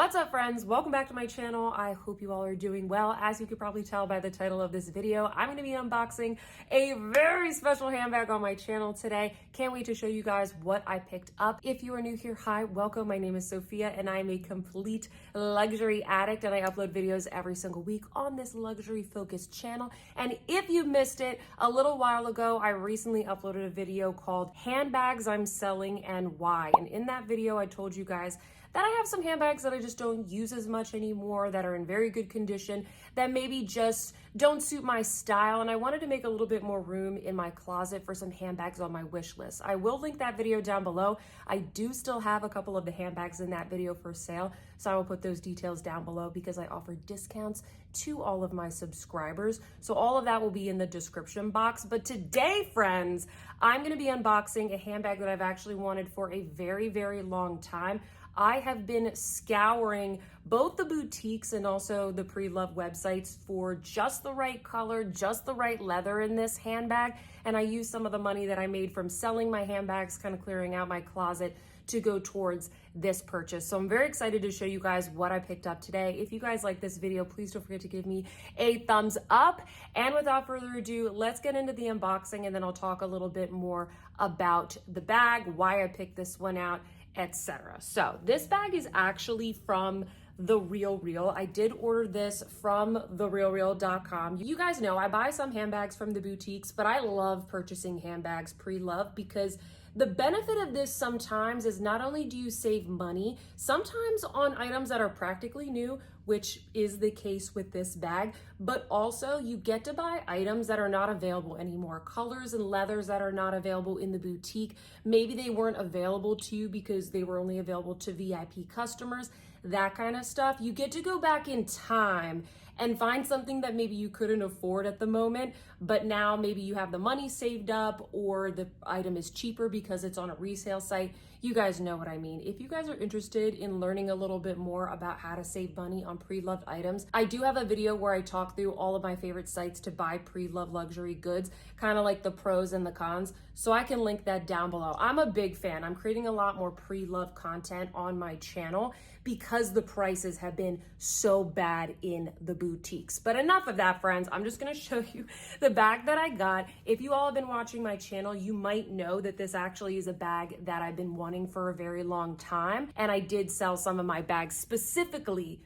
What's up, friends? Welcome back to my channel. I hope you all are doing well. As you could probably tell by the title of this video, I'm going to be unboxing a very special handbag on my channel today. Can't wait to show you guys what I picked up. If you are new here, hi, welcome. My name is Sophia and I'm a complete luxury addict and I upload videos every single week on this luxury focused channel. And if you missed it, a little while ago, I recently uploaded a video called Handbags I'm Selling and Why. And in that video, I told you guys that I have some handbags that I just don't use as much anymore, that are in very good condition, that maybe just don't suit my style. And I wanted to make a little bit more room in my closet for some handbags on my wish list. I will link that video down below. I do still have a couple of the handbags in that video for sale, so I will put those details down below because I offer discounts to all of my subscribers. So all of that will be in the description box. But today, friends, I'm gonna be unboxing a handbag that I've actually wanted for a very, very long time. I have been scouring both the boutiques and also the Preloved websites for just the right color, just the right leather in this handbag. And I used some of the money that I made from selling my handbags, kind of clearing out my closet, to go towards this purchase. So I'm very excited to show you guys what I picked up today. If you guys like this video, please don't forget to give me a thumbs up. And without further ado, let's get into the unboxing and then I'll talk a little bit more about the bag, why I picked this one out, etc. So this bag is actually from The RealReal. I did order this from therealreal.com. You guys know I buy some handbags from the boutiques, but I love purchasing handbags pre-loved because the benefit of this sometimes is not only do you save money, sometimes on items that are practically new, which is the case with this bag, but also you get to buy items that are not available anymore, colors and leathers that are not available in the boutique. Maybe they weren't available to you because they were only available to VIP customers, that kind of stuff. You get to go back in time and find something that maybe you couldn't afford at the moment, but now maybe you have the money saved up or the item is cheaper because it's on a resale site. You guys know what I mean. If you guys are interested in learning a little bit more about how to save money on pre-loved items, I do have a video where I talk through all of my favorite sites to buy pre-loved luxury goods, kind of like the pros and the cons. So I can link that down below. I'm a big fan. I'm creating a lot more pre-loved content on my channel because the prices have been so bad in the boutiques. But enough of that, friends. I'm just gonna show you the bag that I got. If you all have been watching my channel, you might know that this actually is a bag that I've been wanting for a very long time. And I did sell some of my bags specifically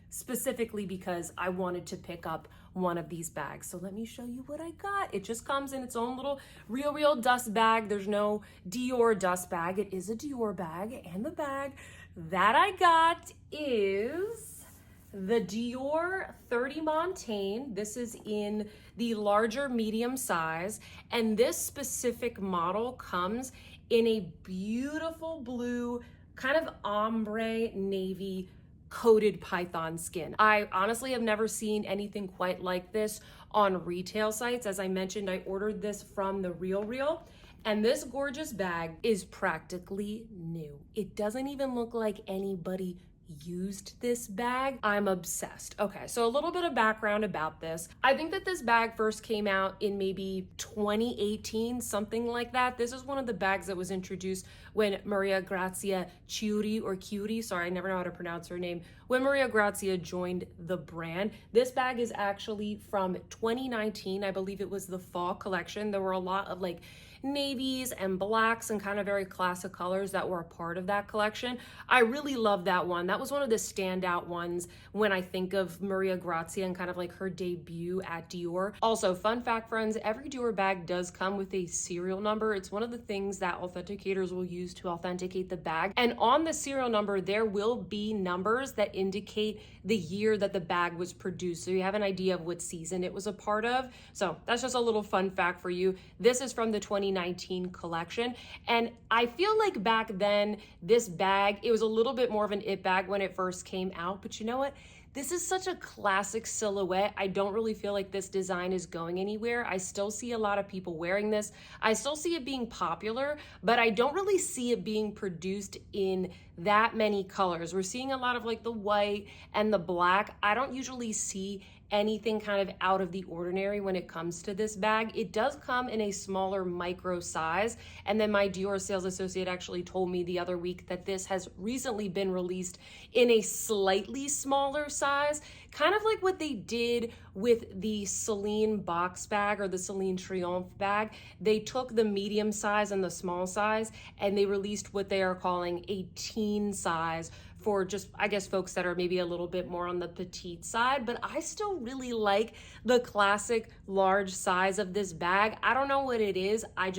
because I wanted to pick up one of these bags. So let me show you what I got. It just comes in its own little RealReal dust bag. There's no Dior dust bag. It is a Dior bag, and the bag that I got is the Dior 30 Montaigne. This is in the larger medium size, and this specific model comes in a beautiful blue, kind of ombre navy coated python skin. I honestly have never seen anything quite like this on retail sites. As I mentioned, I ordered this from The RealReal. And this gorgeous bag is practically new. It doesn't even look like anybody used this bag. I'm obsessed. Okay, so a little bit of background about this. I think that this bag first came out in maybe 2018, something like that. This is one of the bags that was introduced when Maria Grazia Chiuri, sorry, I never know how to pronounce her name, when Maria Grazia joined the brand. This bag is actually from 2019. I believe it was the fall collection. There were a lot of like navies and blacks and kind of very classic colors that were a part of that collection. I really love that one. That was one of the standout ones when I think of Maria Grazia and kind of like her debut at Dior. Also, fun fact, friends, every Dior bag does come with a serial number. It's one of the things that authenticators will use to authenticate the bag. And on the serial number, there will be numbers that indicate the year that the bag was produced. So you have an idea of what season it was a part of. So that's just a little fun fact for you. This is from the 2019 collection. And I feel like back then, this bag, it was a little bit more of an it bag when it first came out. But you know what? This is such a classic silhouette. I don't really feel like this design is going anywhere. I still see a lot of people wearing this. I still see it being popular, but I don't really see it being produced in that many colors. We're seeing a lot of like the white and the black. I don't usually see anything kind of out of the ordinary when it comes to this bag. It does come in a smaller micro size. And then my Dior sales associate actually told me the other week that this has recently been released in a slightly smaller size, kind of like what they did with the Celine box bag or the Celine Triomphe bag. They took the medium size and the small size and they released what they are calling a teen size for just, I guess, folks that are maybe a little bit more on the petite side, but I still really like the classic large size of this bag. I don't know what it is. I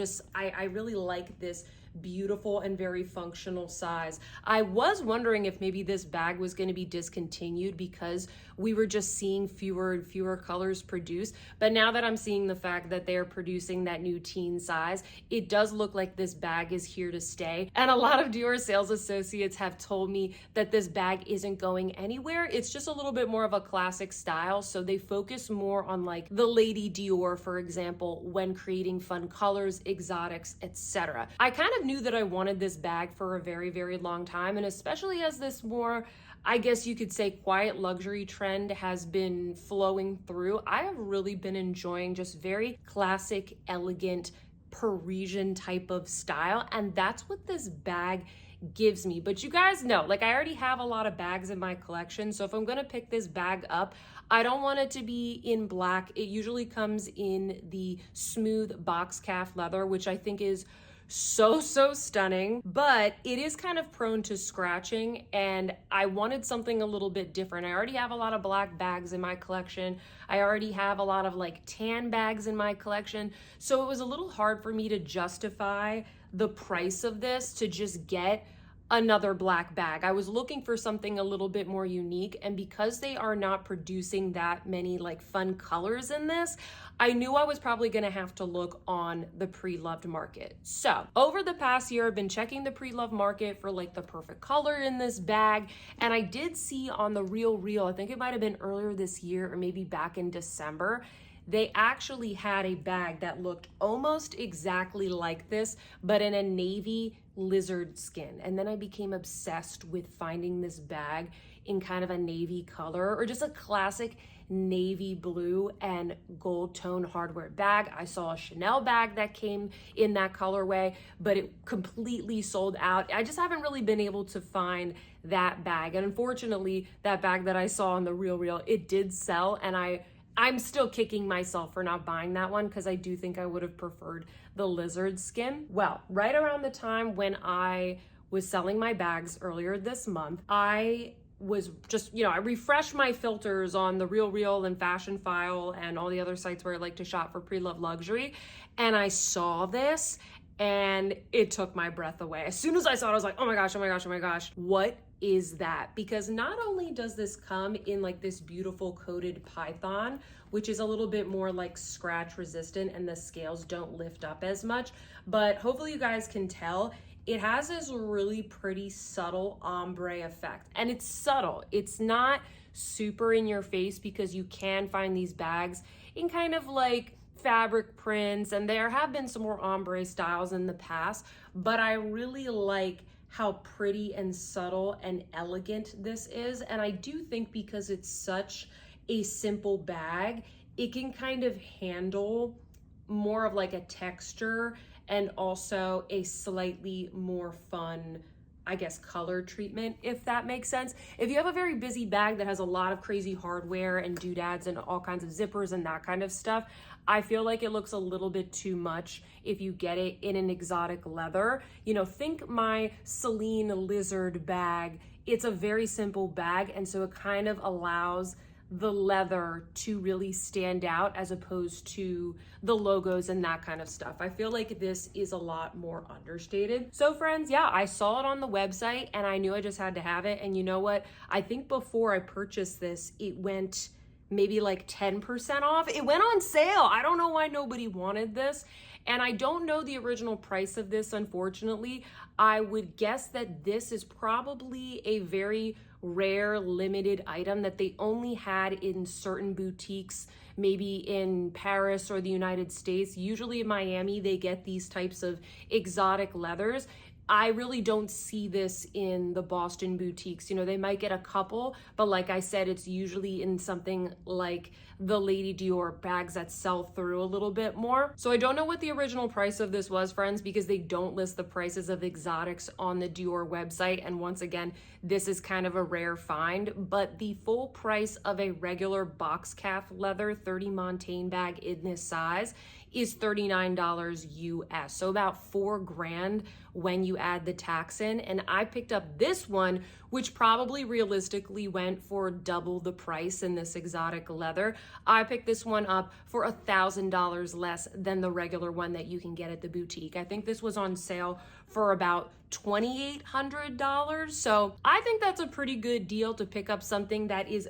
really like this beautiful and very functional size. I was wondering if maybe this bag was going to be discontinued because we were just seeing fewer and fewer colors produced. But now that I'm seeing the fact that they're producing that new teen size, it does look like this bag is here to stay. And a lot of Dior sales associates have told me that this bag isn't going anywhere. It's just a little bit more of a classic style. So they focus more on like the Lady Dior, for example, when creating fun colors, exotics, etc. I kind of knew that I wanted this bag for a very, very long time, and especially as this more, I guess you could say, quiet luxury trend has been flowing through, I have really been enjoying just very classic, elegant, Parisian type of style, and that's what this bag gives me. But you guys know, like, I already have a lot of bags in my collection, so if I'm gonna pick this bag up, I don't want it to be in black. It usually comes in the smooth box calf leather, which I think is so stunning, but it is kind of prone to scratching, and I wanted something a little bit different. I already have a lot of black bags in my collection. I already have a lot of like tan bags in my collection, so it was a little hard for me to justify the price of this to just get another black bag. I was looking for something a little bit more unique, and because they are not producing that many like fun colors in this, I knew I was probably gonna have to look on the Preloved market. So over the past year, I've been checking the Preloved market for like the perfect color in this bag, and I did see on the Real, I think it might have been earlier this year or maybe back in December, they actually had a bag that looked almost exactly like this, but in a navy lizard skin. And then I became obsessed with finding this bag in kind of a navy color or just a classic navy blue and gold tone hardware bag. I saw a Chanel bag that came in that colorway, but it completely sold out. I just haven't really been able to find that bag. And unfortunately, that bag that I saw on the Real, it did sell, and I'm still kicking myself for not buying that one because I do think I would have preferred the lizard skin. Well, right around the time when I was selling my bags earlier this month, I was just, I refreshed my filters on the Real and Fashion File and all the other sites where I like to shop for Preloved luxury, and I saw this and it took my breath away. As soon as I saw it, I was like, oh my gosh, what is that? Because not only does this come in like this beautiful coated python, which is a little bit more like scratch resistant and the scales don't lift up as much, but hopefully you guys can tell it has this really pretty subtle ombre effect. And it's subtle. It's not super in your face because you can find these bags in kind of like fabric prints, and there have been some more ombre styles in the past, but I really like how pretty and subtle and elegant this is. And I do think because it's such a simple bag, it can kind of handle more of like a texture and also a slightly more fun, I guess, color treatment, if that makes sense. If you have a very busy bag that has a lot of crazy hardware and doodads and all kinds of zippers and that kind of stuff, I feel like it looks a little bit too much if you get it in an exotic leather. Think my Celine lizard bag. It's a very simple bag, and so it kind of allows the leather to really stand out as opposed to the logos and that kind of stuff. I feel like this is a lot more understated. So friends, yeah, I saw it on the website and I knew I just had to have it. And you know what? I think before I purchased this, it went maybe like 10% off. It went on sale. I don't know why nobody wanted this. And I don't know the original price of this, unfortunately. I would guess that this is probably a very rare limited item that they only had in certain boutiques, maybe in Paris or the United States. Usually in Miami, they get these types of exotic leathers. I really don't see this in the Boston boutiques. You know, they might get a couple, but like I said, it's usually in something like the Lady Dior bags that sell through a little bit more. So I don't know what the original price of this was, friends, because they don't list the prices of exotics on the Dior website. And once again, this is kind of a rare find, but the full price of a regular box calf leather 30 Montaigne bag in this size is $39 US. So about $4,000 when you add the tax in. And I picked up this one, which probably realistically went for double the price in this exotic leather. I picked this one up for $1,000 less than the regular one that you can get at the boutique. I think this was on sale for about $2,800. So I think that's a pretty good deal to pick up something that is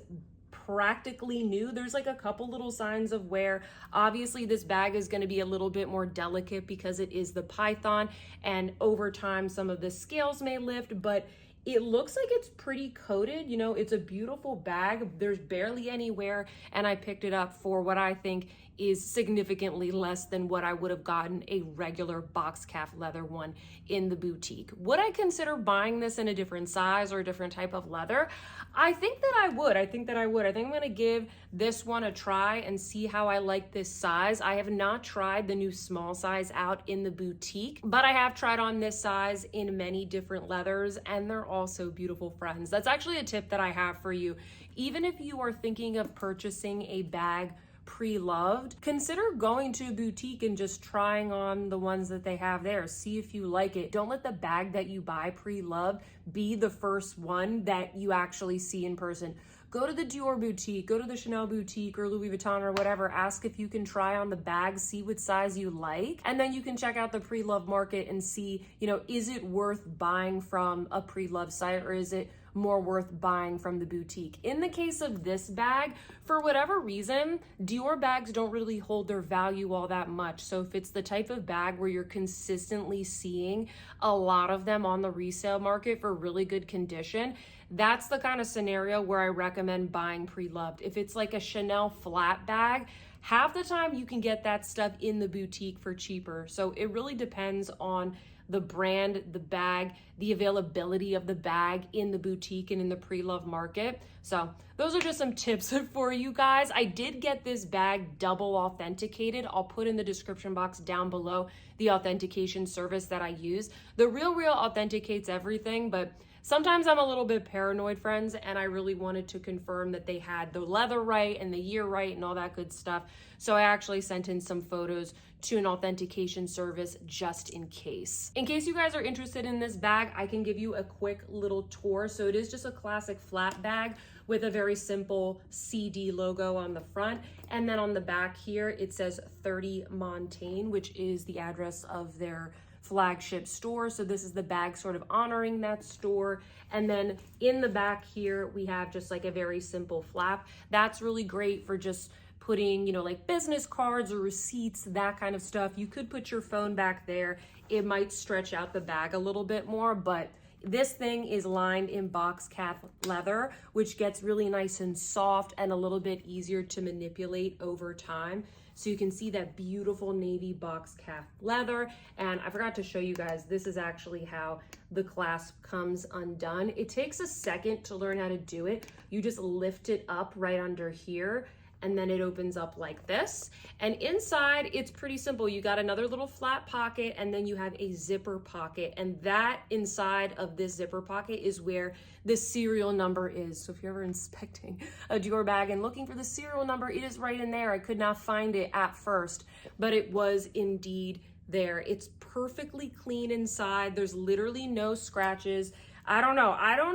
practically new. There's like a couple little signs of wear. Obviously this bag is going to be a little bit more delicate because it is the python, and over time some of the scales may lift, but it looks like it's pretty coated. You know, it's a beautiful bag. There's barely any wear, and I picked it up for what I think is significantly less than what I would have gotten a regular box calf leather one in the boutique. Would I consider buying this in a different size or a different type of leather? I think that I would. I think I'm gonna give this one a try and see how I like this size. I have not tried the new small size out in the boutique, but I have tried on this size in many different leathers, and they're also beautiful, friends. That's actually a tip that I have for you. Even if you are thinking of purchasing a bag pre-loved, consider going to a boutique and just trying on the ones that they have there. See if you like it. Don't let the bag that you buy pre-loved be the first one that you actually see in person. Go to the Dior boutique, go to the Chanel boutique or Louis Vuitton or whatever, ask if you can try on the bag, see what size you like, and then you can check out the pre-loved market and see, you know, is it worth buying from a pre-loved site or is it more worth buying from the boutique? In the case of this bag, for whatever reason, Dior bags don't really hold their value all that much. So if it's the type of bag where you're consistently seeing a lot of them on the resale market for really good condition, that's the kind of scenario where I recommend buying pre-loved. If it's like a Chanel flat bag, half the time you can get that stuff in the boutique for cheaper. So it really depends on the brand, the bag, the availability of the bag in the boutique and in the pre-loved market. So those are just some tips for you guys. I did get this bag double authenticated. I'll put in the description box down below the authentication service that I use. The Real authenticates everything, but sometimes I'm a little bit paranoid, friends, and I really wanted to confirm that they had the leather right and the year right and all that good stuff. So I actually sent in some photos to an authentication service just in case. In case you guys are interested in this bag, I can give you a quick little tour. So it is just a classic flat bag with a very simple CD logo on the front. And then on the back here, it says 30 Montaigne, which is the address of their flagship store. So this is the bag sort of honoring that store. And then in the back here, we have just like a very simple flap. That's really great for just putting, you know, like business cards or receipts, that kind of stuff. You could put your phone back there. It might stretch out the bag a little bit more, but this thing is lined in box calf leather, which gets really nice and soft and a little bit easier to manipulate over time. So you can see that beautiful navy box calf leather. And I forgot to show you guys, this is actually how the clasp comes undone. It takes a second to learn how to do it. You just lift it up right under here, and then it opens up like this. And inside, it's pretty simple. You got another little flat pocket, and then you have a zipper pocket. And that inside of this zipper pocket is where the serial number is. So if you're ever inspecting a Dior bag and looking for the serial number, it is right in there. I could not find it at first, but it was indeed there. It's perfectly clean inside. There's literally no scratches. I don't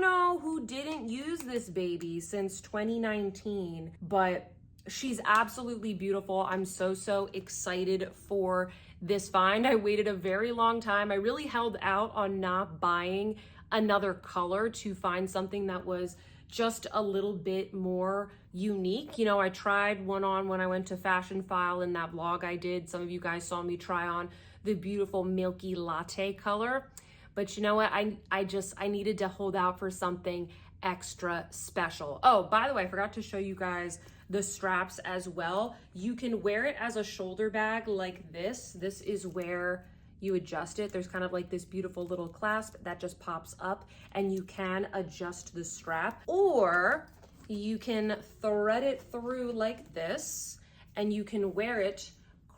know who didn't use this baby since 2019, but she's absolutely beautiful. I'm so excited for this find. I waited a very long time. I really held out on not buying another color to find something that was just a little bit more unique. You know, I tried one on when I went to Fashion File in that vlog I did. Some of you guys saw me try on the beautiful milky latte color. But you know what? I needed to hold out for something extra special. Oh, by the way, I forgot to show you guys the straps as well. You can wear it as a shoulder bag like this. This is where you adjust it. There's kind of like this beautiful little clasp that just pops up, and you can adjust the strap, or you can thread it through like this, and you can wear it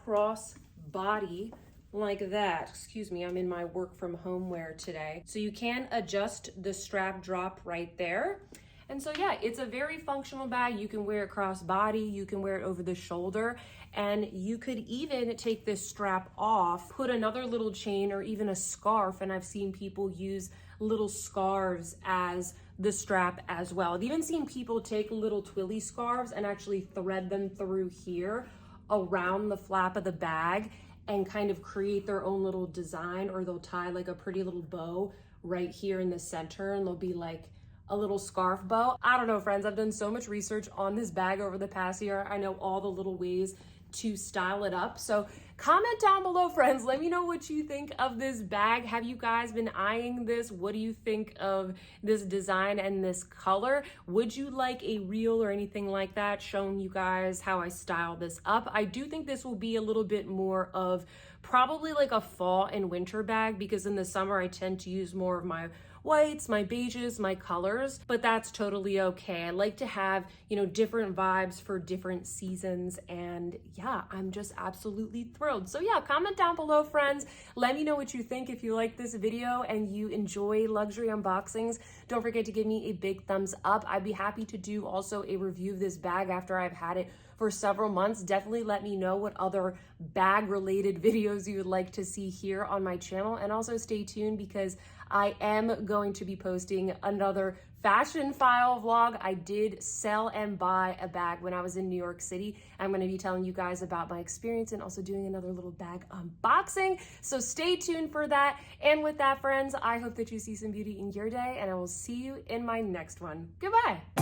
cross body like that. Excuse me, I'm in my work from home wear today. So you can adjust the strap drop right there. And so yeah, it's a very functional bag. You can wear it cross body, you can wear it over the shoulder, and you could even take this strap off, put another little chain or even a scarf, and I've seen people use little scarves as the strap as well. I've even seen people take little twilly scarves and actually thread them through here around the flap of the bag and kind of create their own little design, or they'll tie like a pretty little bow right here in the center, and they'll be like a little scarf bow. I don't know, friends, I've done so much research on this bag over the past year. I know all the little ways to style it up. So comment down below, friends. Let me know what you think of this bag. Have you guys been eyeing this? What do you think of this design and this color? Would you like a reel or anything like that showing you guys how I style this up? I do think this will be a little bit more of probably like a fall and winter bag, because in the summer I tend to use more of my whites, my beiges, my colors, but that's totally okay. I like to have, you know, different vibes for different seasons, and yeah, I'm just absolutely thrilled. So yeah, comment down below, friends. Let me know what you think. If you like this video and you enjoy luxury unboxings, don't forget to give me a big thumbs up. I'd be happy to do also a review of this bag after I've had it for several months. Definitely let me know what other bag related videos you would like to see here on my channel, and also stay tuned because I am going to be posting another fashion file vlog. I did sell and buy a bag when I was in New York City. I'm going to be telling you guys about my experience and also doing another little bag unboxing. So stay tuned for that. And with that, friends, I hope that you see some beauty in your day, and I will see you in my next one. Goodbye.